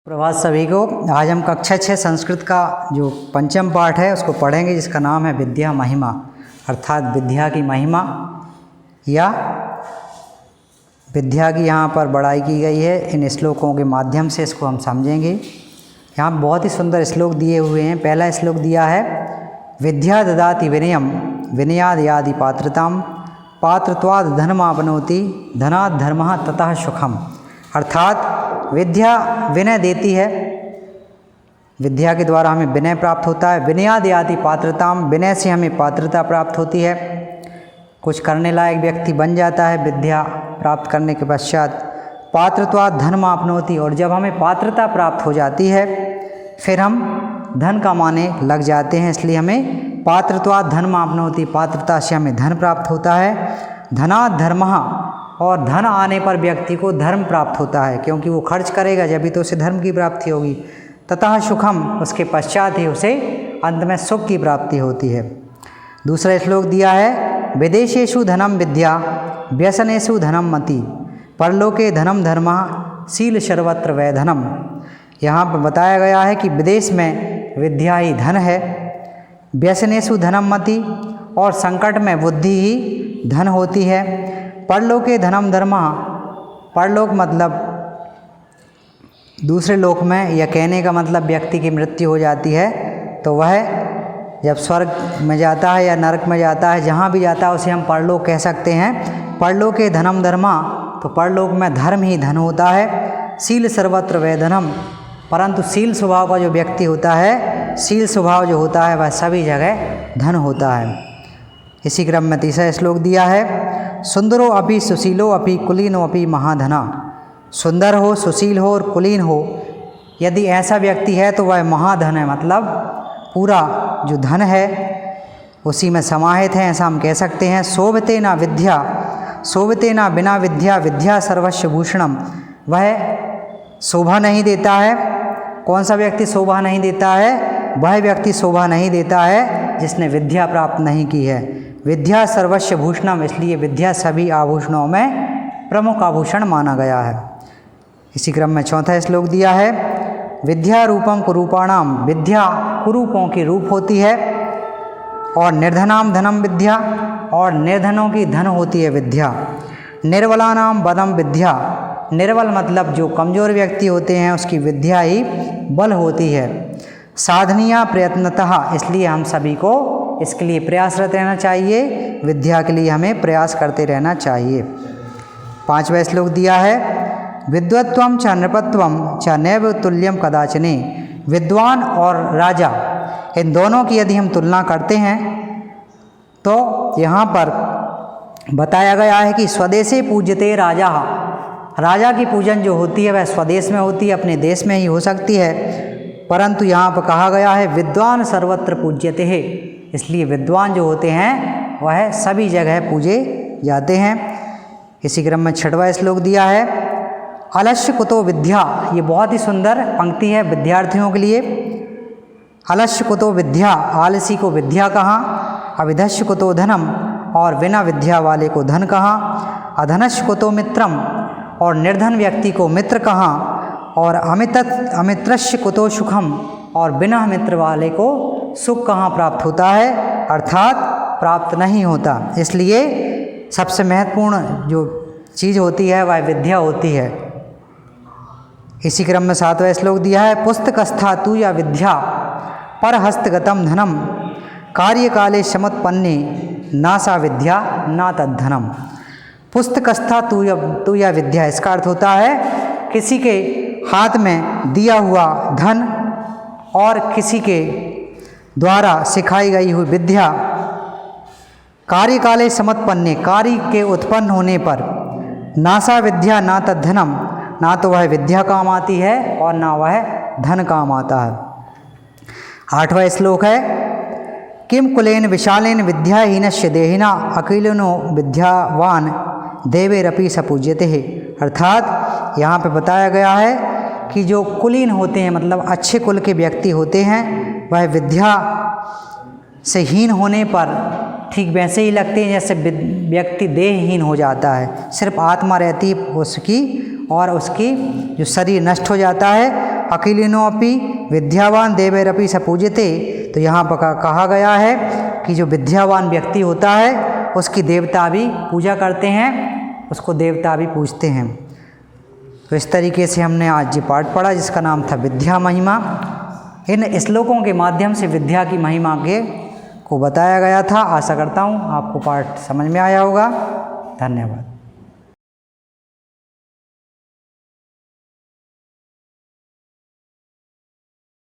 प्रभात सभी को। आज हम कक्षा 6 संस्कृत का जो पंचम पाठ है उसको पढ़ेंगे, जिसका नाम है विद्या महिमा, अर्थात विद्या की महिमा या विद्या की यहाँ पर बड़ाई की गई है। इन श्लोकों के माध्यम से इसको हम समझेंगे। यहाँ बहुत ही सुंदर श्लोक दिए हुए हैं। पहला श्लोक दिया है विद्या ददाति विनयम विनयाद यादि पात्रताम पात्रत्वाद धर्मापनोति धनात् धर्मः ततः सुखम। अर्थात विद्या विनय देती है, विद्या के द्वारा हमें विनय प्राप्त होता है। विनयाद यादि पात्रताम, विनय से हमें पात्रता प्राप्त होती है, कुछ करने लायक व्यक्ति बन जाता है विद्या प्राप्त करने के पश्चात। पात्रत्वाद धर्म आपनोति, और जब हमें पात्रता प्राप्त हो जाती है फिर हम धन कमाने लग जाते हैं, इसलिए हमें पात्रत्वाद धर्म आपनोति, पात्रता से हमें धन प्राप्त होता है। धनात् धर्मः, और धन आने पर व्यक्ति को धर्म प्राप्त होता है, क्योंकि वो खर्च करेगा जब भी तो उसे धर्म की प्राप्ति होगी। ततः सुखम, उसके पश्चात ही उसे अंत में सुख की प्राप्ति होती है। दूसरा श्लोक दिया है विदेशेषु धनम विद्या व्यसनेषु धनम मति परलोके धनम धर्मः शील सर्वत्र वै धनम। यहाँ पर बताया गया है कि विदेश में विद्या ही धन है, व्यसनेषु धनम मति, और संकट में बुद्धि ही धन होती है। परलोके धनम धर्म, परलोक मतलब दूसरे लोक में, यह कहने का मतलब व्यक्ति की मृत्यु हो जाती है तो वह जब स्वर्ग में जाता है या नरक में जाता है, जहाँ भी जाता है उसे हम परलोक कह सकते हैं। परलोके धनम धर्मा, तो परलोक में धर्म ही धन होता है। शील सर्वत्र वै धनम, परंतु शील स्वभाव का जो व्यक्ति होता है, शील स्वभाव जो होता है वह सभी जगह धन होता है। इसी क्रम में तीसरा श्लोक दिया है सुंदरो अपि सुशीलो अपि कुलीनो अपि महाधना। सुंदर हो, सुशील हो और कुलीन हो, यदि ऐसा व्यक्ति है तो वह महाधन है, मतलब पूरा जो धन है उसी में समाहित है, ऐसा हम कह सकते हैं। शोभते ना विद्या, शोभते ना बिना विद्या विद्या सर्वस्व भूषणम, वह शोभा नहीं देता है। कौन सा व्यक्ति शोभा नहीं देता है? वह व्यक्ति शोभा नहीं देता है जिसने विद्या प्राप्त नहीं की है। विद्या सर्वस्व भूषणम, इसलिए विद्या सभी आभूषणों में प्रमुख आभूषण माना गया है। इसी क्रम में चौथा श्लोक दिया है विद्या रूपम कुरूपाणाम, विद्या कुरूपों की रूप होती है। और निर्धनाम धनम विद्या, और निर्धनों की धन होती है विद्या। निर्बलानाम बलम विद्या, निर्बल मतलब जो कमज़ोर व्यक्ति होते हैं उसकी विद्या ही बल होती है। साधनीय प्रयत्नतः, इसलिए हम सभी को इसके लिए प्रयासरत रहना चाहिए, विद्या के लिए हमें प्रयास करते रहना चाहिए। पांचवा श्लोक दिया है विद्वत्वम च नृपत्वम च नैव तुल्यम कदाचने। विद्वान और राजा, इन दोनों की यदि हम तुलना करते हैं तो यहाँ पर बताया गया है कि स्वदेशे पूज्यते राजा, राजा की पूजन जो होती है वह स्वदेश में होती है, अपने देश में ही हो सकती है, परंतु यहाँ पर कहा गया है विद्वान सर्वत्र पूज्यते है, इसलिए विद्वान जो होते हैं वह सभी जगह पूजे जाते हैं। इसी क्रम में छठवां श्लोक दिया है अलस्य कुतो विद्या, ये बहुत ही सुंदर पंक्ति है विद्यार्थियों के लिए। अलस्य कुतो विद्या, आलसी को विद्या कहाँ। अविधस्य कुतो धनम, और बिना विद्या वाले को धन कहाँ। अधनस्य कुतो मित्रम, और निर्धन व्यक्ति को मित्र कहाँ। और अमित्रस्य कुतो सुखम, और बिना मित्र वाले को सुख कहाँ प्राप्त होता है, अर्थात प्राप्त नहीं होता। इसलिए सबसे महत्वपूर्ण जो चीज़ होती है वह विद्या होती है। इसी क्रम में सातवां श्लोक दिया है पुस्तकस्था तू या विद्या पर हस्तगतम धनम कार्यकाले समुत्पन्ने ना सा विद्या ना तद्धनम। पुस्तकस्था तू या विद्या, इसका अर्थ होता है किसी के हाथ में दिया हुआ धन और किसी के द्वारा सिखाई गई हुई विद्या कार्यकाले समुत्पन्ने, कार्य के उत्पन्न होने पर नासा विद्या ना तद्धनम, ना तो वह विद्या काम आती है और ना वह धन काम आता है। आठवां श्लोक है किम कुलेन विशालेन विद्याहीनस्य देहिना अकीलिनो विद्यावान देवेरपि सपूज्यते है। अर्थात यहाँ पे बताया गया है कि जो कुलीन होते हैं, मतलब अच्छे कुल के व्यक्ति होते हैं, वह विद्या से हीन होने पर ठीक वैसे ही लगते हैं जैसे व्यक्ति देहहीन हो जाता है, सिर्फ आत्मा रहती है उसकी और उसकी जो शरीर नष्ट हो जाता है। अखिलिनोपि विद्यावान देवैरपि स पूज्यते। तो यहाँ पर कहा गया है कि जो विद्यावान व्यक्ति होता है उसकी देवता भी पूजा करते हैं, उसको देवता भी पूजते हैं। तो इस तरीके से हमने आज ये पाठ पढ़ा जिसका नाम था विद्या महिमा। इन श्लोकों के माध्यम से विद्या की महिमा को बताया गया था। आशा करता हूँ आपको पाठ समझ में आया होगा। धन्यवाद।